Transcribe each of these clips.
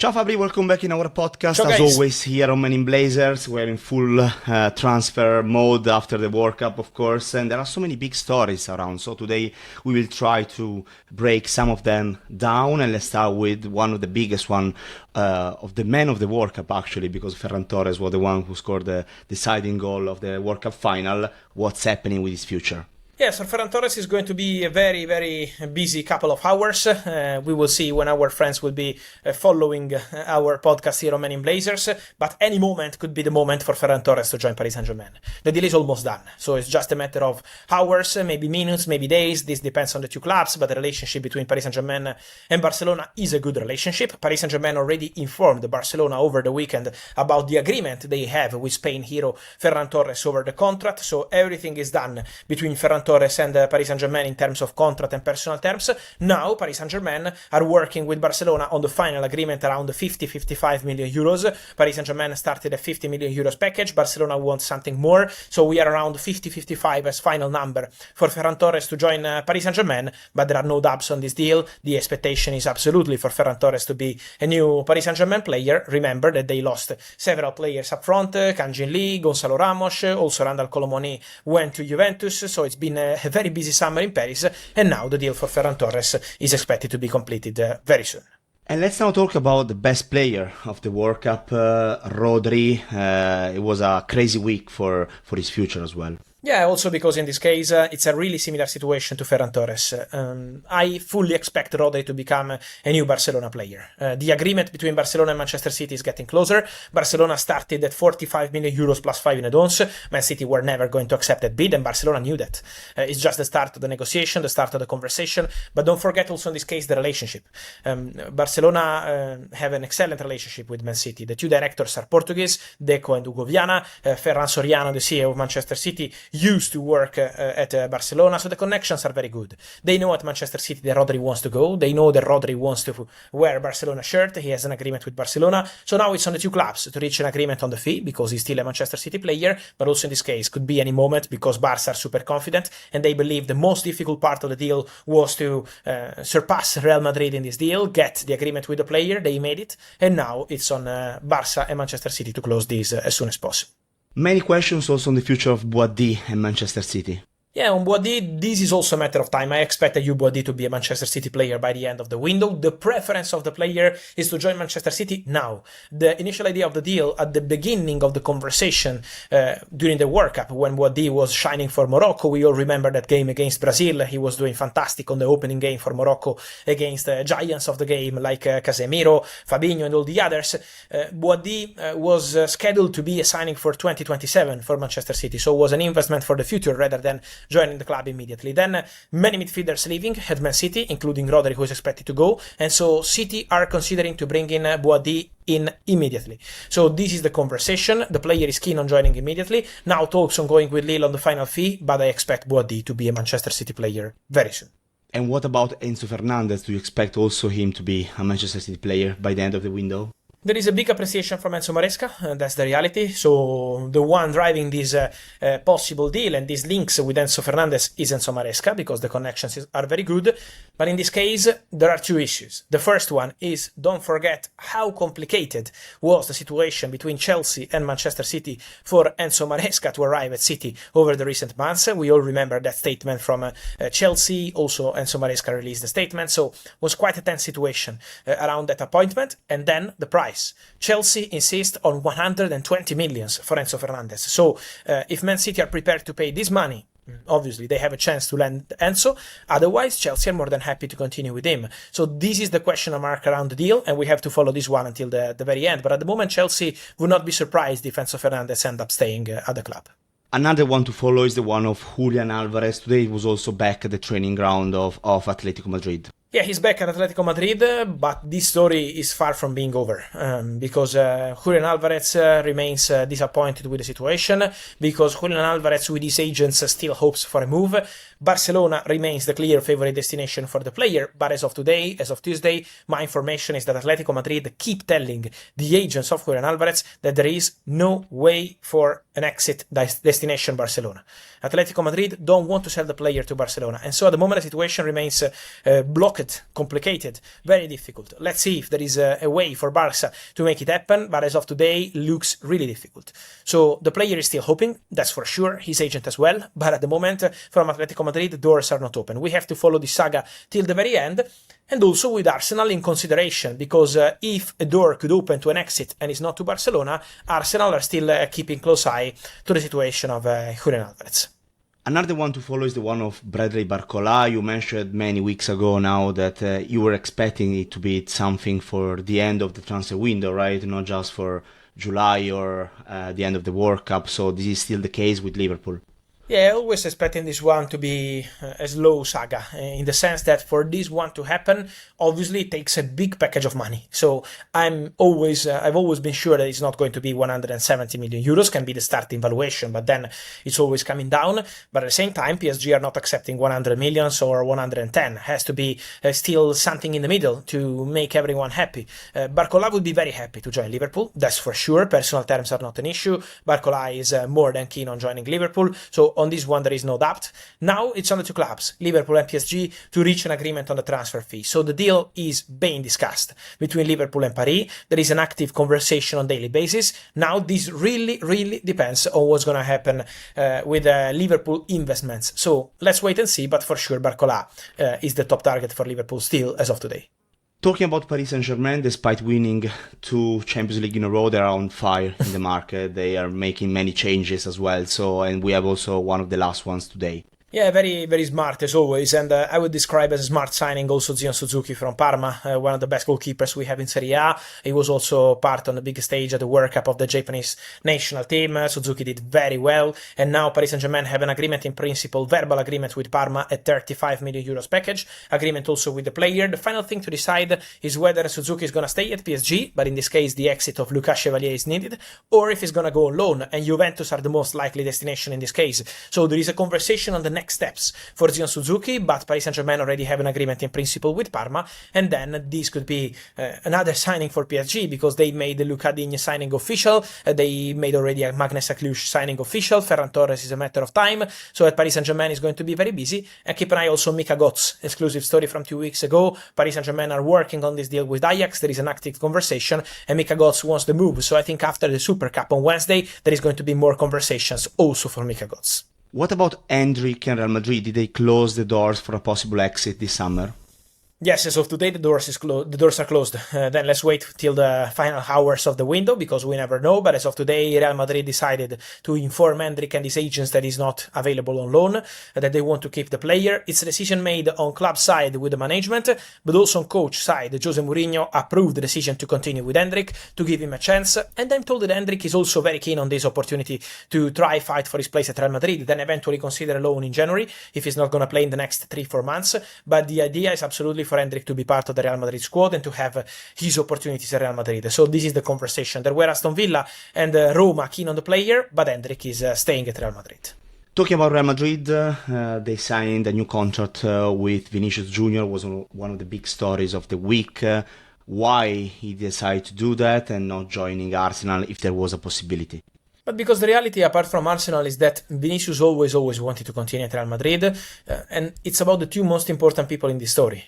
Ciao Fabri, welcome back in our podcast. Ciao, as guys. always here on Men in Blazers, we're in full transfer mode after the World Cup, of course, and there are so many big stories around. So today we will try to break some of them down, and let's start with one of the biggest one of the men of the World Cup, actually, because Ferran Torres was the one who scored the deciding goal of the World Cup final. What's happening with his future? Yes, for Ferran Torres is going to be a very, very busy couple of hours. We will see when our friends will be following our podcast here on Men in Blazers. But any moment could be the moment for Ferran Torres to join Paris Saint-Germain. The deal is almost done. So it's just a matter of hours, maybe minutes, maybe days. This depends on the two clubs. But the relationship between Paris Saint-Germain and Barcelona is a good relationship. Paris Saint-Germain already informed Barcelona over the weekend about the agreement they have with Spain hero Ferran Torres over the contract. So everything is done between Ferran Torres and Paris Saint-Germain in terms of contract and personal terms. Now Paris Saint-Germain are working with Barcelona on the final agreement around 50-55 million euros. Paris Saint-Germain started a 50 million euros package. Barcelona wants something more. So we are around 50-55 as final number for Ferran Torres to join Paris Saint-Germain, but there are no doubts on this deal. The expectation is absolutely for Ferran Torres to be a new Paris Saint-Germain player. Remember that they lost several players up front, Kangin Lee, Gonzalo Ramos, also Randal Colomoni went to Juventus, so it's been a very busy summer in Paris, and now the deal for Ferran Torres is expected to be completed very soon. And let's now talk about the best player of the World Cup, Rodri. It was a crazy week for his future as well. Yeah, also because in this case, it's a really similar situation to Ferran Torres. I fully expect Rodri to become a new Barcelona player. The agreement between Barcelona and Manchester City is getting closer. Barcelona started at 45 million euros plus 5 in add-ons. Man City were never going to accept that bid, and Barcelona knew that. It's just the start of the negotiation, the start of the conversation. But don't forget also in this case the relationship. Barcelona have an excellent relationship with Man City. The two directors are Portuguese, Deco and Hugo Viana. Ferran Soriano, the CEO of Manchester City, used to work at Barcelona, so the connections are very good. They know at Manchester City that Rodri wants to go. They know that Rodri wants to wear a Barcelona shirt. He has an agreement with Barcelona. So now it's on the two clubs to reach an agreement on the fee, because he's still a Manchester City player, but also in this case could be any moment, because Barca are super confident and they believe the most difficult part of the deal was to surpass Real Madrid in this deal, get the agreement with the player. They made it, and now it's on Barca and Manchester City to close this as soon as possible. Many questions also on the future of Boadi and Manchester City. Yeah, on Boadi, this is also a matter of time. I expect Ayoub Boadi to be a Manchester City player by the end of the window. The preference of the player is to join Manchester City now. The initial idea of the deal at the beginning of the conversation during the World Cup, when Boadi was shining for Morocco, we all remember that game against Brazil. He was doing fantastic on the opening game for Morocco against the giants of the game like Casemiro, Fabinho and all the others. Boadi was scheduled to be a signing for 2027 for Manchester City, so it was an investment for the future rather than joining the club immediately. Then many midfielders leaving at Man City, including Rodri, who is expected to go, and so City are considering to bring in Boadi in immediately. So this is the conversation. The player is keen on joining immediately. Now talks ongoing with Lille on the final fee, but I expect Boadi to be a Manchester City player very soon. And what about Enzo Fernandez? Do you expect also him to be a Manchester City player by the end of the window? There is a big appreciation from Enzo Maresca, that's the reality. So the one driving this possible deal and these links with Enzo Fernandez is Enzo Maresca, because the connections are very good. But in this case, there are two issues. The first one is, don't forget how complicated was the situation between Chelsea and Manchester City for Enzo Maresca to arrive at City over the recent months. We all remember that statement from Chelsea. Also, Enzo Maresca released a statement. So it was quite a tense situation around that appointment. And then the price. Chelsea insist on 120 million for Enzo Fernandez. So if Man City are prepared to pay this money, obviously they have a chance to land Enzo. Otherwise, Chelsea are more than happy to continue with him. So this is the question mark around the deal, and we have to follow this one until the very end. But at the moment, Chelsea would not be surprised if Enzo Fernandez end up staying at the club. Another one to follow is the one of Julian Alvarez. Today he was also back at the training ground of Atletico Madrid. Yeah, he's back at Atletico Madrid, but this story is far from being over, because Julian Alvarez remains disappointed with the situation, because Julian Alvarez with his agents still hopes for a move. Barcelona remains the clear favorite destination for the player, but as of today, as of Tuesday, my information is that Atletico Madrid keep telling the agents of Julian Alvarez that there is no way for an exit destination Barcelona. Atletico Madrid don't want to sell the player to Barcelona, and so at the moment the situation remains blocked, complicated, very difficult. Let's see if there is a way for Barca to make it happen, but as of today looks really difficult. So the player is still hoping, that's for sure, his agent as well, but at the moment from Atletico Madrid the doors are not open. We have to follow this saga till the very end, and also with Arsenal in consideration, because if a door could open to an exit and it's not to Barcelona, Arsenal are still keeping close eye to the situation of Julian Alvarez. Another one to follow is the one of Bradley Barcola. You mentioned many weeks ago now that you were expecting it to be something for the end of the transfer window, right? Not just for July or the end of the World Cup. So this is still the case with Liverpool. Yeah, always expecting this one to be a slow saga, in the sense that for this one to happen, obviously it takes a big package of money. So I've always been sure that it's not going to be 170 million euros, can be the starting valuation, but then it's always coming down. But at the same time, PSG are not accepting 100 millions or 110. Has to be still something in the middle to make everyone happy. Barcola would be very happy to join Liverpool, that's for sure. Personal terms are not an issue. Barcola is more than keen on joining Liverpool. So on this one, there is no doubt. Now it's on the two clubs, Liverpool and PSG, to reach an agreement on the transfer fee. So the deal is being discussed between Liverpool and Paris. There is an active conversation on a daily basis. Now this really depends on what's going to happen with Liverpool investments. So let's wait and see, but for sure Barcola is the top target for Liverpool still as of today. Talking about Paris Saint-Germain, despite winning 2 Champions League in a row, they are on fire in the market. They are making many changes as well. And we have also one of the last ones today. Yeah, very smart as always, and I would describe as a smart signing also Zion Suzuki from Parma, one of the best goalkeepers we have in Serie A. He was also part on the big stage at the World Cup of the Japanese national team. Suzuki did very well, and now Paris Saint-Germain have an agreement in principle, verbal agreement with Parma at 35 million euros package, agreement also with the player. The final thing to decide is whether Suzuki is going to stay at PSG, but in this case the exit of Lucas Chevalier is needed, or if he's going to go on loan, and Juventus are the most likely destination in this case. So there is a conversation on the next steps for Zion Suzuki, but Paris Saint-Germain already have an agreement in principle with Parma, and then this could be another signing for PSG, because they made the Luca Digne signing official, they made already a Magnus Cluj signing official, Ferran Torres is a matter of time, so Paris Saint-Germain is going to be very busy, and keep an eye also on Mika Götze, exclusive story from 2 weeks ago. Paris Saint-Germain are working on this deal with Ajax, there is an active conversation, and Mika Götze wants the move, so I think after the Super Cup on Wednesday, there is going to be more conversations also for Mika Götze. What about Endrick and Real Madrid? Did they close the doors for a possible exit this summer? Yes, as of today, the doors are closed. Then let's wait till the final hours of the window, because we never know. But as of today, Real Madrid decided to inform Endrick and his agents that he's not available on loan, that they want to keep the player. It's a decision made on club side with the management, but also on coach side. Jose Mourinho approved the decision to continue with Endrick, to give him a chance. And I'm told that Endrick is also very keen on this opportunity to try fight for his place at Real Madrid, then eventually consider a loan in January if he's not going to play in the next 3-4 months. But the idea is absolutely for Endrick to be part of the Real Madrid squad and to have his opportunities at Real Madrid. So this is the conversation. There were Aston Villa and Roma keen on the player, but Endrick is staying at Real Madrid. Talking about Real Madrid, they signed a new contract with Vinicius Junior. Was one of the big stories of the week. Why he decided to do that and not joining Arsenal if there was a possibility? But because the reality, apart from Arsenal, is that Vinicius always wanted to continue at Real Madrid, and it's about the two most important people in this story,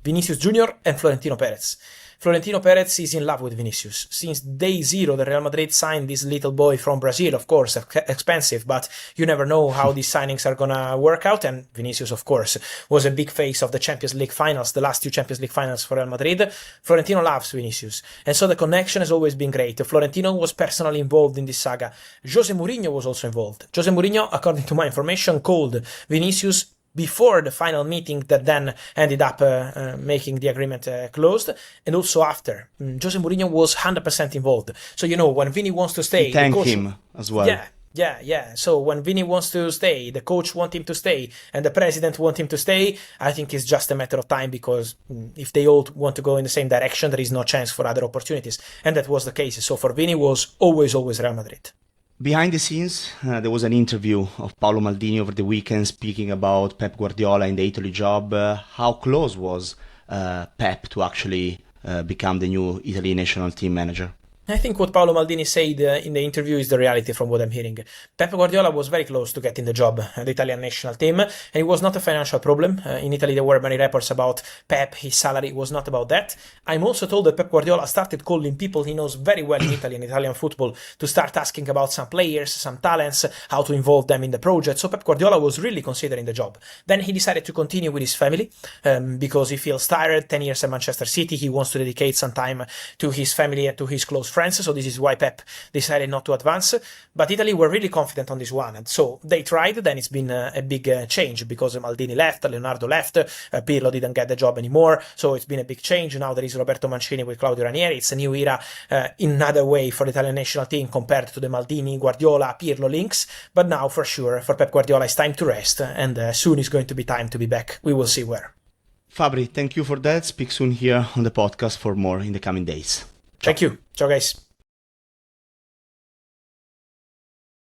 Vinicius Junior and Florentino Perez. Florentino Perez is in love with Vinicius. Since day zero, the Real Madrid signed this little boy from Brazil, of course, expensive, but you never know how these signings are gonna work out, and Vinicius, of course, was a big face of the Champions League finals, the last 2 Champions League finals for Real Madrid. Florentino loves Vinicius, and so the connection has always been great. Florentino was personally involved in this saga. Jose Mourinho was also involved. Jose Mourinho, according to my information, called Vinicius before the final meeting that then ended up making the agreement closed, and also after. Jose Mourinho was 100% involved. So, you know, when Vini wants to stay... He thanked him as well. Yeah. So when Vini wants to stay, the coach wants him to stay, and the president wants him to stay, I think it's just a matter of time, because if they all want to go in the same direction, there is no chance for other opportunities. And that was the case. So for Vini was always Real Madrid. Behind the scenes, there was an interview of Paolo Maldini over the weekend speaking about Pep Guardiola and the Italy job. How close was Pep to actually become the new Italy national team manager? I think what Paolo Maldini said in the interview is the reality from what I'm hearing. Pep Guardiola was very close to getting the job at the Italian national team, and it was not a financial problem. In Italy, there were many reports about Pep, his salary. It was not about that. I'm also told that Pep Guardiola started calling people he knows very well in Italy and Italian football to start asking about some players, some talents, how to involve them in the project. So Pep Guardiola was really considering the job. Then he decided to continue with his family because he feels tired. 10 years at Manchester City, he wants to dedicate some time to his family and to his close friends, so this is why Pep decided not to advance. But Italy were really confident on this one, and so they tried. Then it's been a big change because Maldini left, Leonardo left, Pirlo didn't get the job anymore, so it's been a big change. Now there is Roberto Mancini with Claudio Ranieri. It's a new era in another way for the Italian national team compared to the Maldini, Guardiola, Pirlo links. But now for sure, for Pep Guardiola, it's time to rest, and soon is going to be time to be back. We will see where. Fabri, thank you for that. Speak soon here on the podcast for more in the coming days. Thank you. Ciao guys.